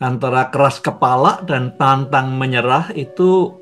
Antara keras kepala dan pantang menyerah itu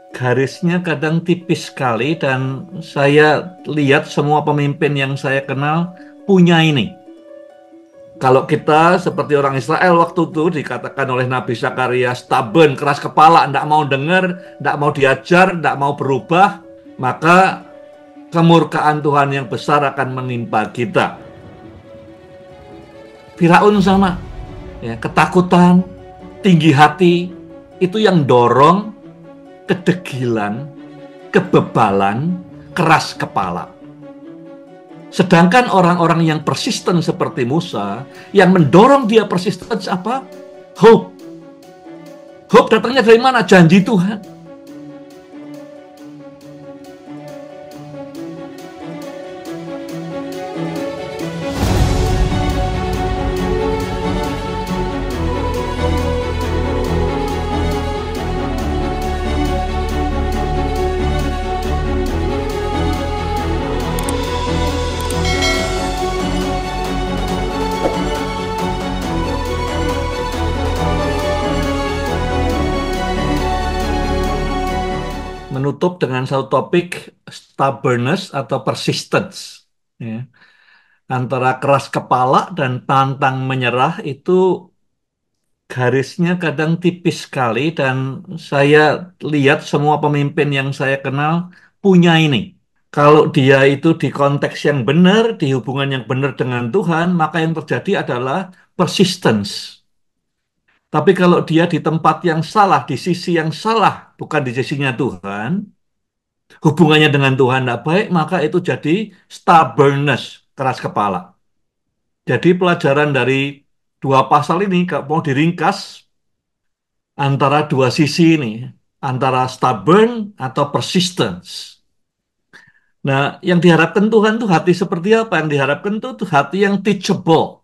garisnya kadang tipis sekali, dan saya lihat semua pemimpin yang saya kenal punya ini. Kalau kita seperti orang Israel waktu itu dikatakan oleh Nabi Zakaria stubborn, keras kepala, tidak mau dengar, tidak mau diajar, tidak mau berubah, maka kemurkaan Tuhan yang besar akan menimpa kita. Firaun sama, ya, ketakutan, tinggi hati, itu yang dorong kedegilan, kebebalan, keras kepala. Sedangkan orang-orang yang persisten seperti Musa, yang mendorong dia persisten apa? Hope. Hope datangnya dari mana? Janji Tuhan. Menutup dengan satu topik, stubbornness atau persistence. Ya. Antara keras kepala dan pantang menyerah itu garisnya kadang tipis sekali, dan saya lihat semua pemimpin yang saya kenal punya ini. Kalau dia itu di konteks yang benar, di hubungan yang benar dengan Tuhan, maka yang terjadi adalah persistence. Tapi kalau dia di tempat yang salah, di sisi yang salah, bukan di sisinya Tuhan, hubungannya dengan Tuhan tidak baik, maka itu jadi stubbornness, keras kepala. Jadi pelajaran dari dua pasal ini, kalau mau diringkas, antara dua sisi ini, antara stubborn atau persistence. Nah, yang diharapkan Tuhan tuh hati seperti apa? Yang diharapkan tuh hati yang teachable,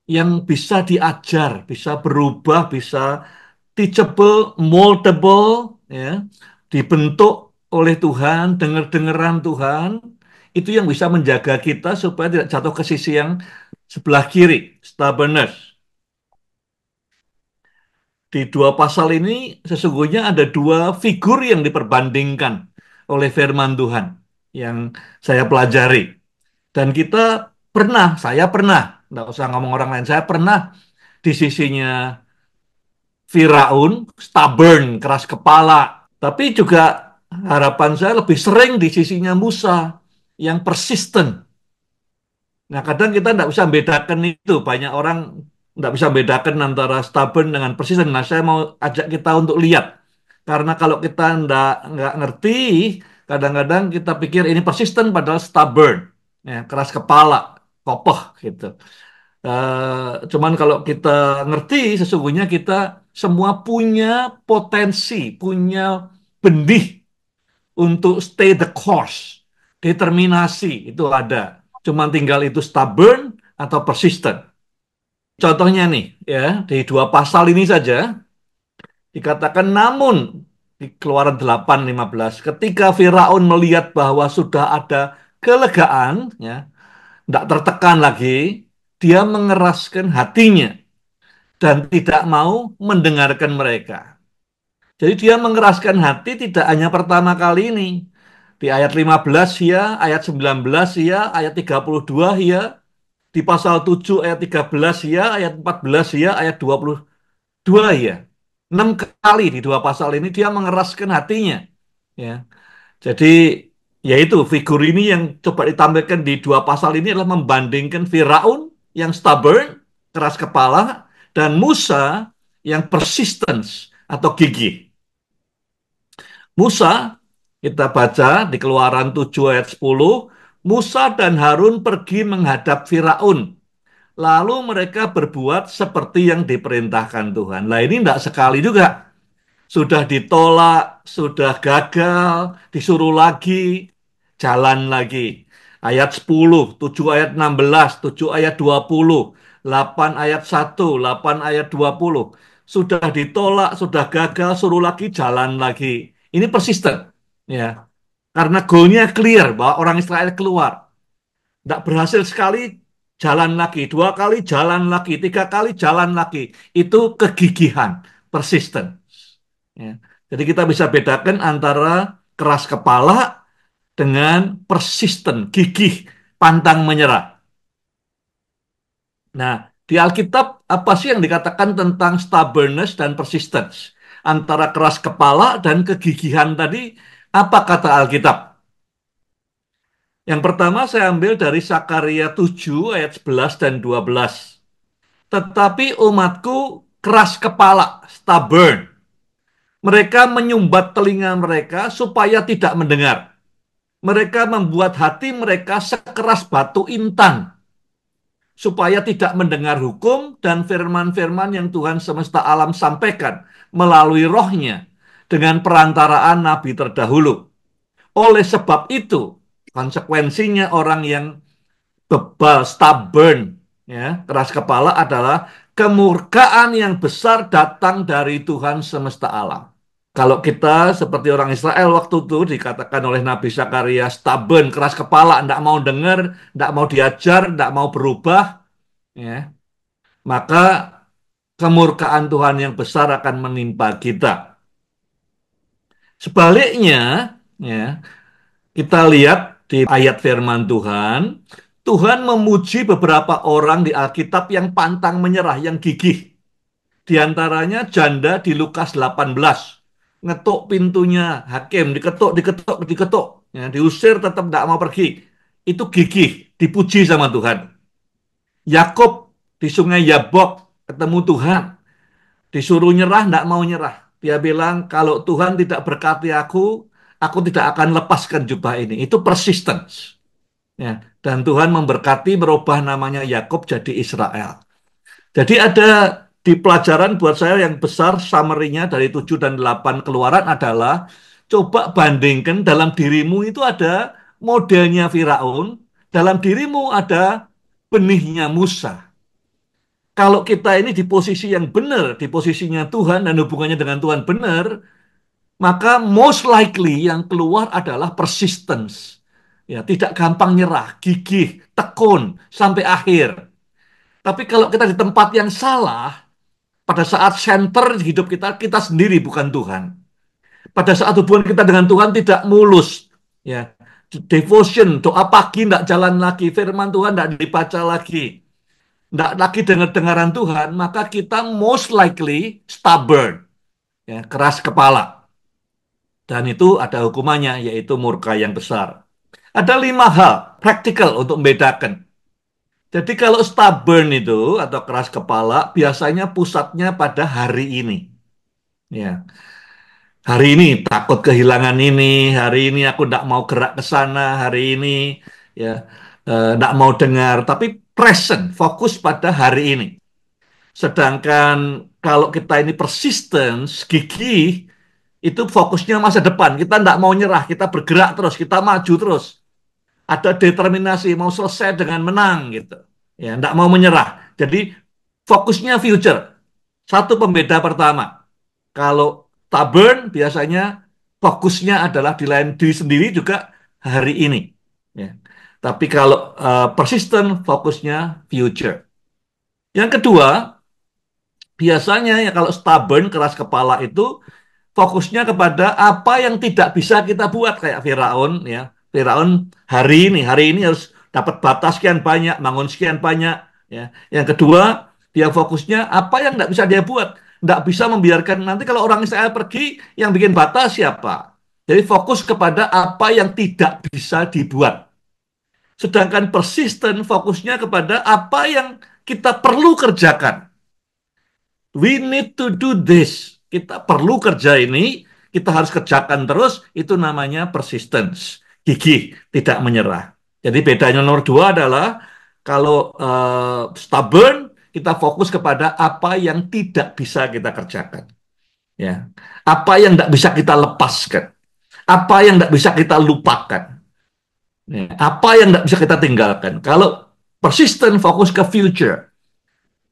yang bisa diajar, bisa berubah, bisa teachable, moldable, ya, dibentuk oleh Tuhan, dengar-dengaran Tuhan, itu yang bisa menjaga kita supaya tidak jatuh ke sisi yang sebelah kiri, stubbornness. Di dua pasal ini sesungguhnya ada dua figur yang diperbandingkan oleh firman Tuhan yang saya pelajari. Dan kita pernah, saya pernah, nggak usah ngomong orang lain, saya pernah di sisinya Firaun, stubborn, keras kepala. Tapi juga harapan saya lebih sering di sisinya Musa, yang persisten. Nah, kadang kita tidak bisa bedakan itu. Banyak orang tidak bisa bedakan antara stubborn dengan persisten. Nah, saya mau ajak kita untuk lihat. Karena kalau kita nggak ngerti, kadang-kadang kita pikir ini persisten padahal stubborn. Ya, keras kepala, kokoh gitu. Cuman kalau kita ngerti, sesungguhnya kita semua punya potensi, punya benih untuk stay the course. Determinasi itu ada. Cuman tinggal itu stubborn atau persistent. Contohnya nih, ya, di dua pasal ini saja dikatakan namun di Keluaran 8:15, ketika Firaun melihat bahwa sudah ada kelegaan, ya, tidak tertekan lagi, dia mengeraskan hatinya dan tidak mau mendengarkan mereka. Jadi dia mengeraskan hati tidak hanya pertama kali ini. Di ayat 15 ya, ayat 19 ya, ayat 32 ya, di pasal 7 ayat 13 ya, ayat 14 ya, ayat 22 ya. 6 kali di dua pasal ini dia mengeraskan hatinya. Ya. Jadi yaitu figur ini yang coba ditampilkan di dua pasal ini adalah membandingkan Firaun yang stubborn, keras kepala, dan Musa yang persistence atau gigih. Musa, kita baca di Keluaran 7 ayat 10, Musa dan Harun pergi menghadap Firaun. Lalu mereka berbuat seperti yang diperintahkan Tuhan. Nah, ini tidak sekali juga. Sudah ditolak, sudah gagal, disuruh lagi, jalan lagi. Ayat 10, 7 ayat 16, 7 ayat 20, 8 ayat 1, 8 ayat 20. Sudah ditolak, sudah gagal, suruh lagi, jalan lagi. Ini persisten. Ya. Karena goalnya clear bahwa orang Israel keluar. Tidak berhasil sekali, jalan lagi, dua kali jalan lagi, tiga kali jalan lagi. Itu kegigihan, persisten. Ya. Jadi kita bisa bedakan antara keras kepala dengan persisten, gigih, pantang menyerah. Nah, di Alkitab apa sih yang dikatakan tentang stubbornness dan persistence? Antara keras kepala dan kegigihan tadi, apa kata Alkitab? Yang pertama saya ambil dari Sakaria 7 ayat 11 dan 12. Tetapi umatku keras kepala, stubborn. Mereka menyumbat telinga mereka supaya tidak mendengar. Mereka membuat hati mereka sekeras batu intan, supaya tidak mendengar hukum dan firman-firman yang Tuhan semesta alam sampaikan melalui rohnya dengan perantaraan nabi terdahulu. Oleh sebab itu, konsekuensinya orang yang bebal, stubborn, ya, keras kepala adalah kemurkaan yang besar datang dari Tuhan semesta alam. Kalau kita seperti orang Israel waktu itu dikatakan oleh Nabi Zakaria stubborn, keras kepala, tidak mau dengar, tidak mau diajar, tidak mau berubah, ya, maka kemurkaan Tuhan yang besar akan menimpa kita. Sebaliknya, ya, kita lihat di ayat firman Tuhan, Tuhan memuji beberapa orang di Alkitab yang pantang menyerah, yang gigih. Di antaranya janda di Lukas 18. Ngetuk pintunya hakim, diketuk, diketuk, diketuk. Ya, diusir tetap tidak mau pergi. Itu gigih, dipuji sama Tuhan. Yakub di Sungai Yabok ketemu Tuhan. Disuruh nyerah, tidak mau nyerah. Dia bilang, kalau Tuhan tidak berkati aku tidak akan lepaskan jubah ini. Itu persistence. Ya, dan Tuhan memberkati merubah namanya Yakub jadi Israel. Jadi ada di pelajaran buat saya yang besar summary-nya dari 7 dan 8 keluaran adalah coba bandingkan dalam dirimu itu ada modelnya Firaun, dalam dirimu ada benihnya Musa. Kalau kita ini di posisi yang benar, di posisinya Tuhan dan hubungannya dengan Tuhan benar, maka most likely yang keluar adalah persistence. Ya, tidak gampang nyerah, gigih, tekun sampai akhir. Tapi kalau kita di tempat yang salah, pada saat center di hidup kita, kita sendiri bukan Tuhan. Pada saat hubungan kita dengan Tuhan tidak mulus. Ya, devotion, doa pagi tidak jalan lagi, firman Tuhan tidak dibaca lagi, tidak lagi dengar-dengaran Tuhan, maka kita most likely stubborn, ya, keras kepala. Dan itu ada hukumannya, yaitu murka yang besar. Ada 5 hal praktikal untuk membedakan. Jadi kalau stubborn itu atau keras kepala biasanya pusatnya pada hari ini. Ya, hari ini takut kehilangan ini, hari ini aku tidak mau gerak ke sana, hari ini ya tidak mau dengar, tapi present, fokus pada hari ini. Sedangkan kalau kita ini persistence, gigih, itu fokusnya masa depan. Kita tidak mau nyerah, kita bergerak terus, kita maju terus. Ada determinasi, mau selesai dengan menang gitu. Ya, tidak mau menyerah. Jadi fokusnya future. Satu pembeda pertama. Kalau stubborn biasanya fokusnya adalah di lain diri sendiri juga hari ini. Ya. Tapi kalau persistent fokusnya future. Yang kedua, biasanya ya kalau stubborn keras kepala itu fokusnya kepada apa yang tidak bisa kita buat kayak Firaun ya. Firaun hari ini harus dapat batas sekian banyak, bangun sekian banyak ya. Yang kedua, dia fokusnya apa yang tidak bisa dia buat. Tidak bisa membiarkan nanti kalau orang Israel pergi yang bikin batas siapa? Jadi fokus kepada apa yang tidak bisa dibuat. Sedangkan persisten fokusnya kepada apa yang kita perlu kerjakan. We need to do this. Kita perlu kerja ini, kita harus kerjakan terus, itu namanya persistence. Gigih, tidak menyerah. Jadi bedanya nomor 2 adalah kalau stubborn, kita fokus kepada apa yang tidak bisa kita kerjakan. Ya. Apa yang tidak bisa kita lepaskan. Apa yang tidak bisa kita lupakan. Ya. Apa yang tidak bisa kita tinggalkan. Kalau persistent fokus ke future,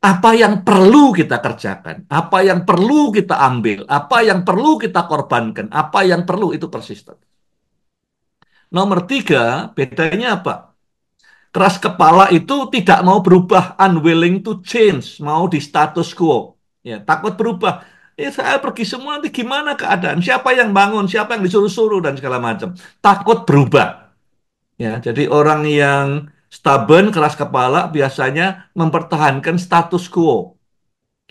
apa yang perlu kita kerjakan, apa yang perlu kita ambil, apa yang perlu kita korbankan, apa yang perlu itu persisten. Nomor 3, bedanya apa? Keras kepala itu tidak mau berubah, unwilling to change, mau di status quo. Ya, takut berubah. Saya pergi semua nanti gimana keadaan? Siapa yang bangun? Siapa yang disuruh-suruh dan segala macam. Takut berubah. Ya, jadi orang yang stubborn, keras kepala biasanya mempertahankan status quo.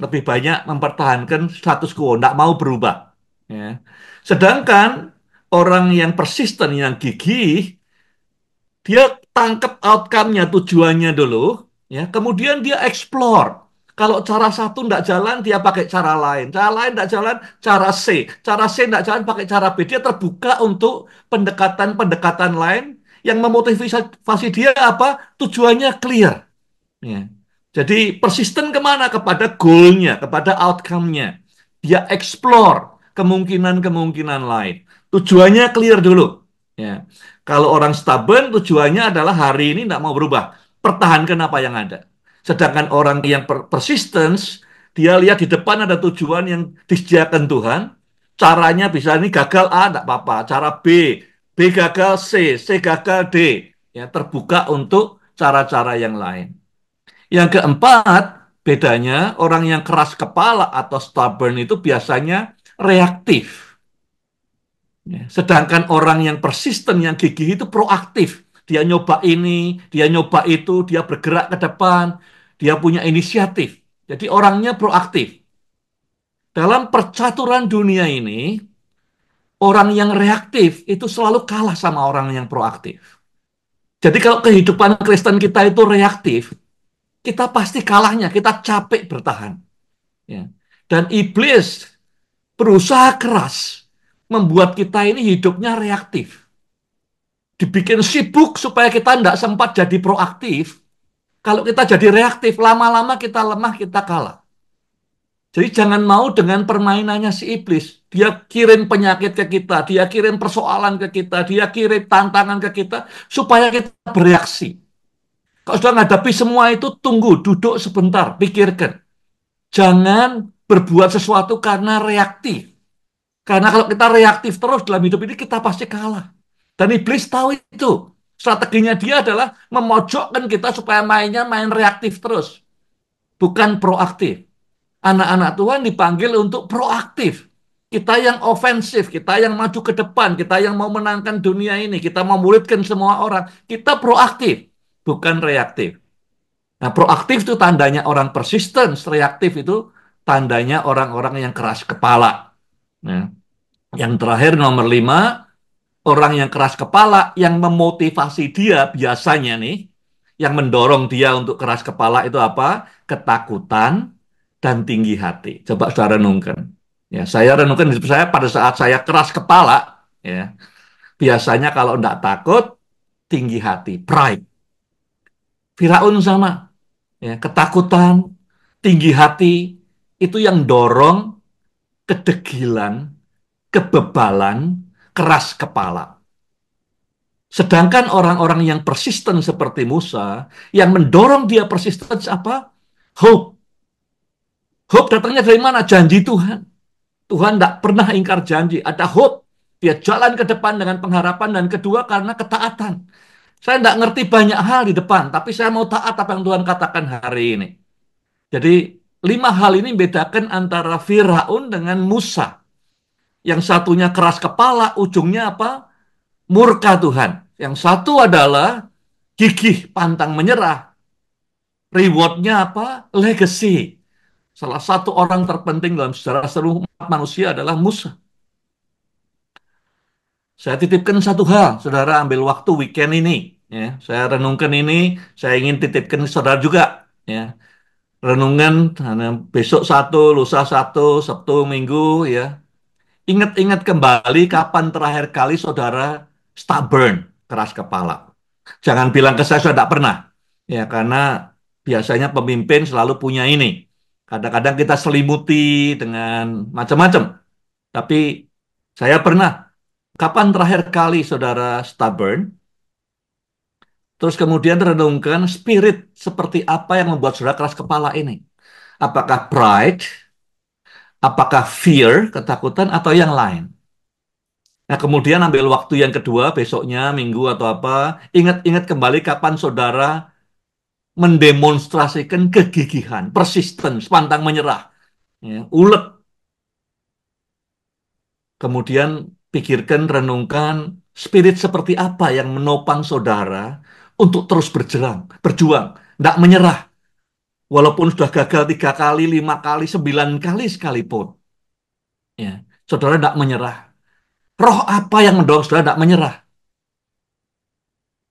Lebih banyak mempertahankan status quo, tidak mau berubah. Ya. Sedangkan orang yang persisten, yang gigih, dia tangkap outcome-nya, tujuannya dulu, ya. Kemudian dia explore. Kalau cara satu tidak jalan, dia pakai cara lain. Cara lain tidak jalan, cara C. Cara C tidak jalan, pakai cara B. Dia terbuka untuk pendekatan-pendekatan lain yang memotivasi dia apa? Tujuannya clear. Ya. Jadi persisten kemana? Kepada goalnya, kepada outcome-nya. Dia explore kemungkinan-kemungkinan lain. Tujuannya clear dulu. Ya. Kalau orang stubborn, tujuannya adalah hari ini tidak mau berubah. Pertahankan apa yang ada. Sedangkan orang yang persistence, dia lihat di depan ada tujuan yang disediakan Tuhan. Caranya bisa ini gagal A, tidak apa-apa. Cara B, B gagal C, C gagal D. Ya, terbuka untuk cara-cara yang lain. Yang keempat, bedanya orang yang keras kepala atau stubborn itu biasanya reaktif. Ya, sedangkan orang yang persisten, yang gigih itu proaktif. Dia nyoba ini, dia nyoba itu, dia bergerak ke depan, dia punya inisiatif. Jadi orangnya proaktif. Dalam percaturan dunia ini, orang yang reaktif itu selalu kalah sama orang yang proaktif. Jadi kalau kehidupan Kristen kita itu reaktif, kita pasti kalahnya, kita capek bertahan. Ya. Dan iblis berusaha keras membuat kita ini hidupnya reaktif. Dibikin sibuk supaya kita tidak sempat jadi proaktif. Kalau kita jadi reaktif, lama-lama kita lemah, kita kalah. Jadi jangan mau dengan permainannya si iblis. Dia kirim penyakit ke kita, dia kirim persoalan ke kita, dia kirim tantangan ke kita, supaya kita bereaksi. Kalau sudah menghadapi semua itu, tunggu, duduk sebentar, pikirkan. Jangan berbuat sesuatu karena reaktif. Karena kalau kita reaktif terus dalam hidup ini, kita pasti kalah. Dan iblis tahu itu. Strateginya dia adalah memojokkan kita supaya mainnya main reaktif terus. Bukan proaktif. Anak-anak Tuhan dipanggil untuk proaktif. Kita yang ofensif, kita yang maju ke depan, kita yang mau menangkan dunia ini, kita mau muridkan semua orang. Kita proaktif, bukan reaktif. Nah, proaktif itu tandanya orang persisten, reaktif itu tandanya orang-orang yang keras kepala. Nah, yang terakhir nomor 5, orang yang keras kepala yang memotivasi dia biasanya nih, yang mendorong dia untuk keras kepala itu apa? Ketakutan dan tinggi hati. Coba saudara renungkan. Ya, saya renungkan hidup saya pada saat saya keras kepala, ya, biasanya kalau enggak takut, tinggi hati, pride. Firaun sama, ya, ketakutan, tinggi hati, itu yang dorong kedegilan, kebebalan, keras kepala. Sedangkan orang-orang yang persisten seperti Musa, yang mendorong dia persisten apa? Hope. Hope datangnya dari mana? Janji Tuhan. Tuhan tidak pernah ingkar janji. Ada hope. Dia jalan ke depan dengan pengharapan. Dan kedua karena ketaatan. Saya tidak ngerti banyak hal di depan. Tapi saya mau taat apa yang Tuhan katakan hari ini. Jadi 5 hal ini membedakan antara Firaun dengan Musa. Yang satunya keras kepala, ujungnya apa? Murka Tuhan. Yang satu adalah gigih, pantang menyerah. Rewardnya apa? Legacy. Salah satu orang terpenting dalam sejarah seluruh umat manusia adalah Musa. Saya titipkan satu hal, saudara ambil waktu weekend ini. Ya, saya renungkan ini, saya ingin titipkan saudara juga. Ya, renungan besok satu, lusa satu, Sabtu, Minggu. Ya, ingat-ingat kembali kapan terakhir kali saudara stubborn, keras kepala. Jangan bilang ke saya tidak pernah. Ya, karena biasanya pemimpin selalu punya ini. Kadang-kadang kita selimuti dengan macam-macam. Tapi saya pernah. Kapan terakhir kali saudara stubborn? Terus kemudian renungkan spirit seperti apa yang membuat saudara keras kepala ini. Apakah pride? Apakah fear, ketakutan, atau yang lain? Nah, kemudian ambil waktu yang kedua, besoknya, minggu atau apa, ingat-ingat kembali kapan saudara mendemonstrasikan kegigihan, persistence, pantang menyerah, ya, ulet. Kemudian pikirkan, renungkan, spirit seperti apa yang menopang saudara untuk terus berjuang, tidak menyerah. Walaupun sudah gagal 3 kali, 5 kali, 9 kali sekalipun, ya, saudara tidak menyerah. Roh apa yang mendorong saudara tidak menyerah?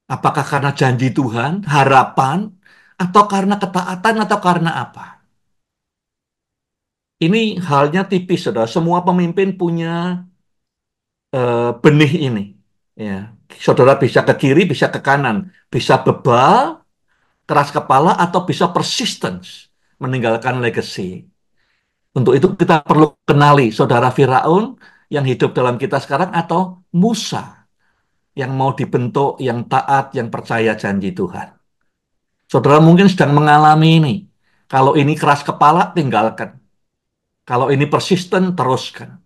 Apakah karena janji Tuhan, harapan, atau karena ketaatan, atau karena apa? Ini halnya tipis, saudara. Semua pemimpin punya benih ini. Ya, saudara bisa ke kiri, bisa ke kanan, bisa bebal, keras kepala, atau bisa persistence, meninggalkan legacy. Untuk itu kita perlu kenali saudara Firaun yang hidup dalam kita sekarang atau Musa yang mau dibentuk, yang taat, yang percaya janji Tuhan. Saudara mungkin sedang mengalami ini. Kalau ini keras kepala, tinggalkan. Kalau ini persisten, teruskan.